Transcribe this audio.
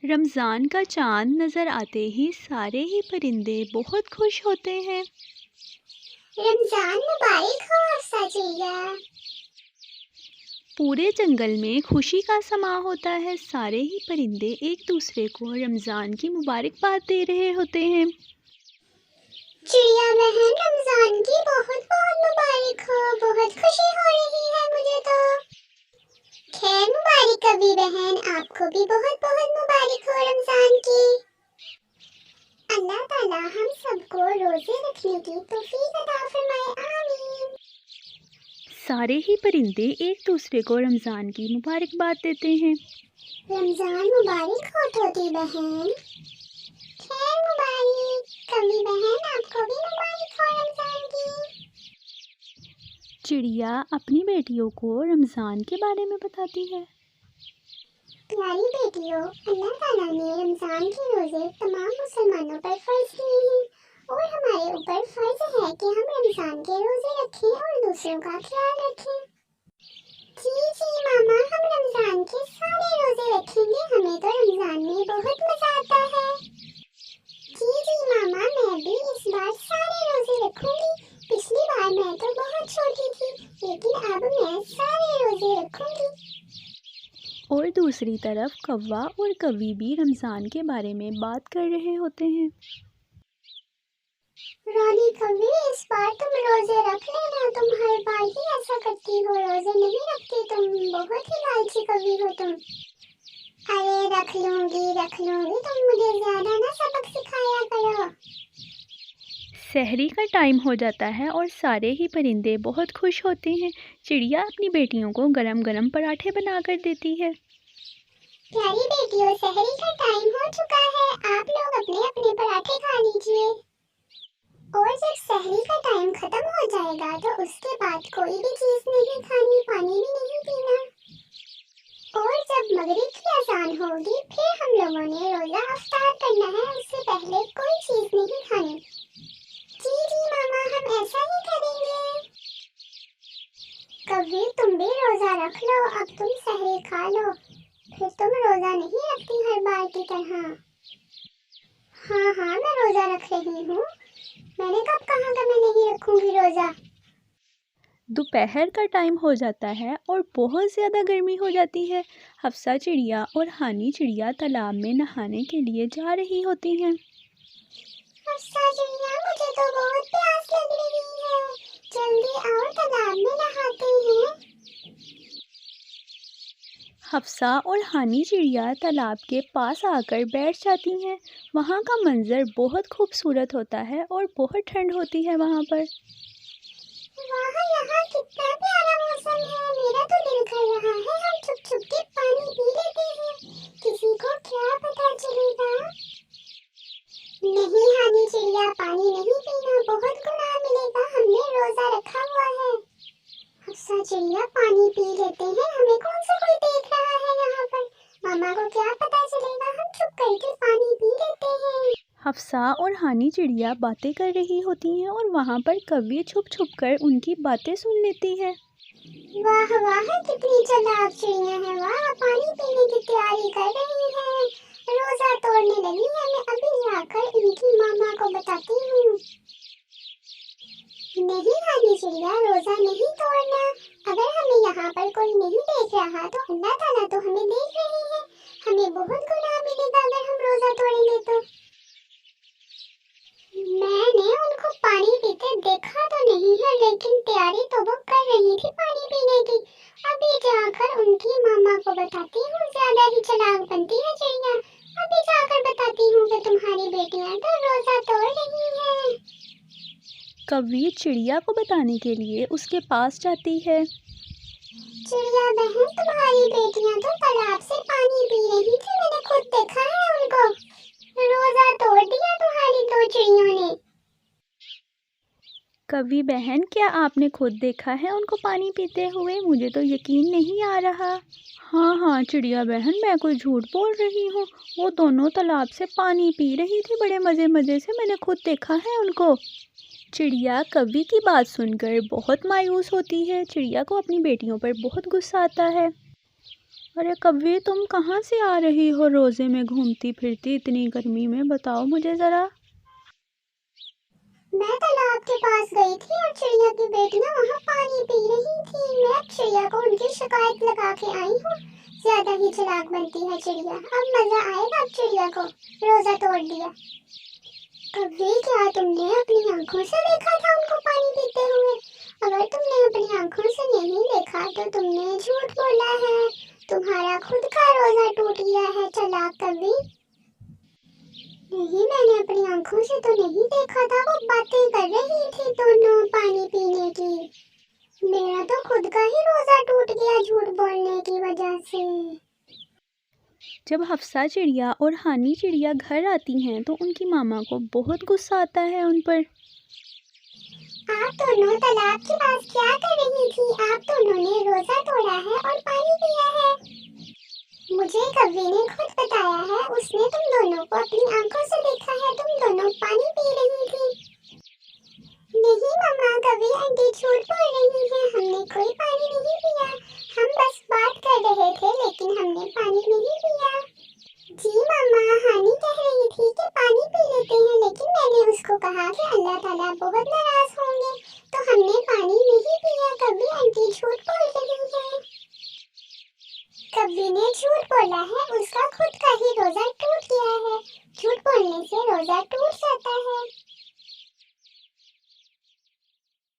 रमज़ान का चाँद नज़र आते ही सारे ही परिंदे बहुत खुश होते हैं। रमजान मुबारक हो हफ्सा चिड़िया। पूरे जंगल में खुशी का समा होता है। सारे ही परिंदे एक दूसरे को रमज़ान की मुबारकबाद दे रहे होते हैं। चिड़िया बहन, रमजान की बहुत बहुत मुबारक हो। बहुत खुशी हो रही है मुझे तो। खैर मुबारक कवि बहन, आपको भी बहुत बहुत मुबारक हो रमजान की। अल्लाह ताला हम सबको रोजे रखने की तौफीक अता फरमाए, आमीन। सारे ही परिंदे एक दूसरे को रमज़ान की मुबारकबाद देते हैं। रमजान मुबारक हो तोती बहन। खैर मुबारक कवि बहन, आपको भी मुबारक हो रमजान की। चिड़िया अपनी बेटियों को रमज़ान के बारे में बताती है। प्यारी बेटियों, अल्लाह ताला ने रमजान के रोजे तमाम मुसलमानों पर फर्ज किए हैं और हमारे ऊपर फर्ज है कि हम रमजान के रोजे रखें और दूसरों का ख्याल रखें। जी जी मामा, हम रमजान के सारे रोजे रखेंगे। हमें तो रमजान में बहुत मजा आता है। जी जी मामा, मैं भी इस बार सारे रोजे रखूंगी। पिछली बार मैं तो बहुत छोटी थी, लेकिन अब मैं सारे रोजे रखूंगी। और दूसरी तरफ कौवा और कवि भी रमज़ान के बारे में बात कर रहे होते हैं। रानी कवि, इस बार तुम रोजे रख लेना। तुम हर बार ही ऐसा करती हो, रोजे नहीं रखती तुम। बहुत ही लालची कवि हो तुम। अरे रख लूंगी। तुम मुझे ज्यादा ना सबक सिखाया करो। सहरी का टाइम हो जाता है और सारे ही परिंदे बहुत खुश होते हैं। चिड़िया अपनी बेटियों को गरम गरम पराठे बनाकर देती है। प्यारी बेटियों, सहरी का टाइम हो चुका है। आप लोग अपने अपने पराठे खा लीजिए। और जब सहरी का टाइम खत्म हो जाएगा तो उसके बाद कोई भी चीज नहीं खानी, पानी भी नहीं पीना। और जब मगरिब की अजान होगी फिर हम लोगों ने रोजा अफ्तार करना है। उससे पहले कोई चीज नहीं खानी। जी जी मामा, हम ऐसा ही करेंगे। कभी तुम भी रोजा रख लो। अब तुम सहरी खा लो, फिर तुम रोजा नहीं रखती हर बार की तरह। हाँ हाँ, मैं रोजा रख रही हूँ। मैंने कब कहा कि मैं नहीं रखूंगी रोजा। दोपहर का टाइम हो जाता है और बहुत ज़्यादा गर्मी हो जाती है। हफ्सा चिड़िया और हानी चिड़िया तालाब में नहाने के लिए जा रही होती हैं। हफ्सा चिड़िया, मुझे तो बहुत प्यास लग रही है। जल्दी आओ, तालाब में नहाते हैं। हफ्सा और हानी चिड़िया तालाब के पास आकर बैठ जाती हैं। वहाँ का मंजर बहुत खूबसूरत होता है और बहुत ठंड होती है वहाँ पर। वाह, यहाँ कितना प्यारा मौसम है। मेरा तो दिल कर रहा है हम छुप छुप के पानी पी लेते हैं। किसी को क्या पता चलेगा। नहीं हानी चिड़िया, पानी नहीं पीना, बहुत गुनाह मिलेगा। हमने रोजा रखा हुआ है। हफ्सा चिड़िया, पानी पी लेते हैं। हमें कौन सा कोई देख रहा है यहाँ पर। मामा को क्या पता चलेगा। हम चुप करके पानी पी लेते हैं। हफ्सा और हानी चिड़िया बातें कर रही होती हैं और वहाँ पर कव्वे छुप छुप कर उनकी बातें सुन लेती है। वाह वाह, कितनी चालाक चिड़िया है। वाह, पानी पीने की तैयारी कर रही है, रोजा तोड़ने लगी है। मैं अभी जाकर इनकी मामा को बताती हूँ। नहीं हानी चिड़िया, रोजा नहीं तोड़ना। अगर हमें यहाँ पर कोई नहीं देख रहा तो अल्लाह ताला तो हमें देख रहे हैं। हमें बहुत गुनाह मिलेगा अगर हम रोजा तोड़ेंगे तो। मैंने उनको पानी पीते देखा तो नहीं है, लेकिन तैयारी तो वो कर रही थी पानी पीने की। अभी जाकर उनकी मामा को बताती हूँ। ज्यादा ही चालाक बनती है चिड़िया। अभी जाकर बताती हूँ कि तुम्हारी बेटियां तो रोजा तोड़ रही हैं। कव्वे चिड़िया को बताने के लिए उसके पास जाती है। चिड़िया बहन, तुम्हारी बेटियां तो तालाब से पानी पी रही थी। मैंने खुद देखा है उनको। रोजा तोड़ दिया तुम्हारी दो चिड़ियों ने। कव्वे बहन, क्या आपने खुद देखा है उनको पानी पीते हुए? मुझे तो यकीन नहीं आ रहा। हाँ हाँ चिड़िया बहन, मैं कोई झूठ बोल रही हूँ। वो दोनों तालाब से पानी पी रही थी बड़े मज़े मज़े से। मैंने खुद देखा है उनको। चिड़िया कव्वे की बात सुनकर बहुत मायूस होती है। चिड़िया को अपनी बेटियों पर बहुत गुस्सा आता है। अरे कव्वे, तुम कहाँ से आ रही हो रोज़े में घूमती फिरती इतनी गर्मी में? बताओ मुझे ज़रा। मैं तालाब के पास गई थी और चिड़िया की बेटियां वहाँ पानी पी रही थी। मैं अब चिड़िया को उनकी शिकायत लगा के आई हूँ। ज्यादा ही चालाक बनती है चिड़िया। अब मजा आएगा अब चिड़िया को। रोजा तोड़ दिया। कभी क्या तुमने अपनी आंखों से देखा था उनको पानी पीते हुए? अगर तुमने अपनी आंखों से नहीं देखा तो तुमने झूठ बोला है। तुम्हारा खुद का रोजा टूट गया है चालाक कभी। नहीं, मैंने अपनी आंखों से तो नहीं देखा था। वो बातें कर रही थी दोनों पानी पीने की। मेरा तो खुद का ही रोजा टूट गया झूठ बोलने की वजह से। जब हफ्सा चिड़िया और हानी चिड़िया घर आती हैं तो उनकी मामा को बहुत गुस्सा आता है उन पर। आप दोनों तालाब के पास क्या कर रही थी? आप दोनों ने रोजा तोड़ा है और पानी पिया है। मुझे कव्वे ने खुद बताया है। उसने तुम दोनों को अपनी आंखों से देखा है। तुम दोनों पानी पी रही थी। नहीं मम्मा, कभी आंटी झूठ बोल रही है। हमने कोई पानी नहीं पिया। हम बस बात कर रहे थे लेकिन हमने पानी नहीं पिया। जी मम्मा, हानी कह रही थी कि पानी पी लेते हैं लेकिन मैंने उसको कहा कि अल्लाह ताला बहुत नाराज होंगे तो हमने पानी नहीं पिया। कभी आंटी झूठ बोल रही है। कभी ने झूठ बोला है। उसका खुद का ही रोजा टूट गया है। झूठ बोलने से रोजा टूट जाता है।